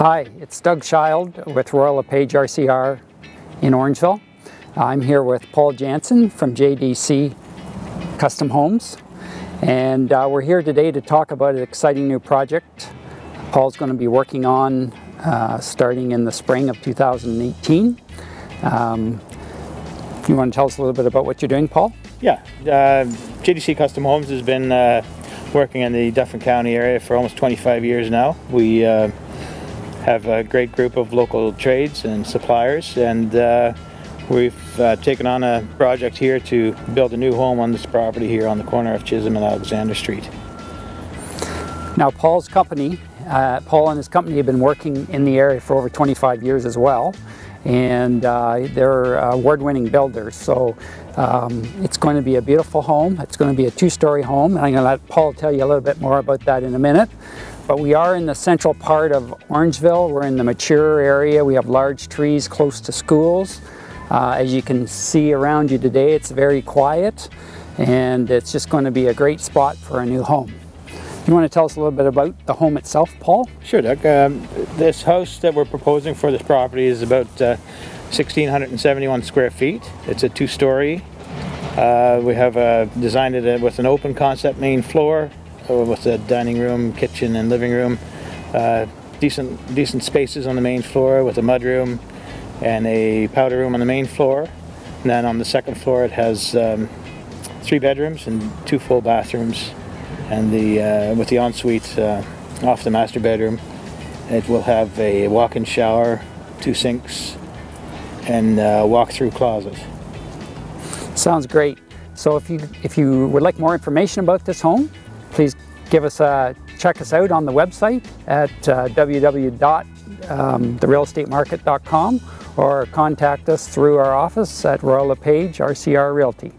Hi, it's Doug Schild with Royal LePage RCR in Orangeville. I'm here with Paul Jansen from JDC Custom Homes, and we're here today to talk about an exciting new project Paul's going to be working on starting in the spring of 2018. If you want to tell us a little bit about what you're doing, Paul? Yeah, JDC Custom Homes has been working in the Dufferin County area for almost 25 years now. We have a great group of local trades and suppliers, and we've taken on a project here to build a new home on this property here on the corner of Chisholm and Alexander Street. Now Paul and his company have been working in the area for over 25 years as well, and they're award-winning builders, so it's going to be a beautiful home. It's going to be a two-story home, and I'm going to let Paul tell you a little bit more about that in a minute. But we are in the central part of Orangeville. We're in the mature area. We have large trees close to schools. As you can see around you today, it's very quiet, and it's just going to be a great spot for a new home. You want to tell us a little bit about the home itself, Paul? Sure, Doug. This house that we're proposing for this property is about 1,671 square feet. It's a two-story. We have designed it with an open concept main floor, with a dining room, kitchen, and living room. Decent spaces on the main floor with a mudroom and a powder room on the main floor. And then on the second floor it has 3 bedrooms and 2 full bathrooms. And with the ensuite off the master bedroom, it will have a walk-in shower, 2 sinks, and a walk-through closet. Sounds great. So if you would like more information about this home, please check us out on the website at www.therealestatemarket.com, or contact us through our office at Royal LePage RCR Realty.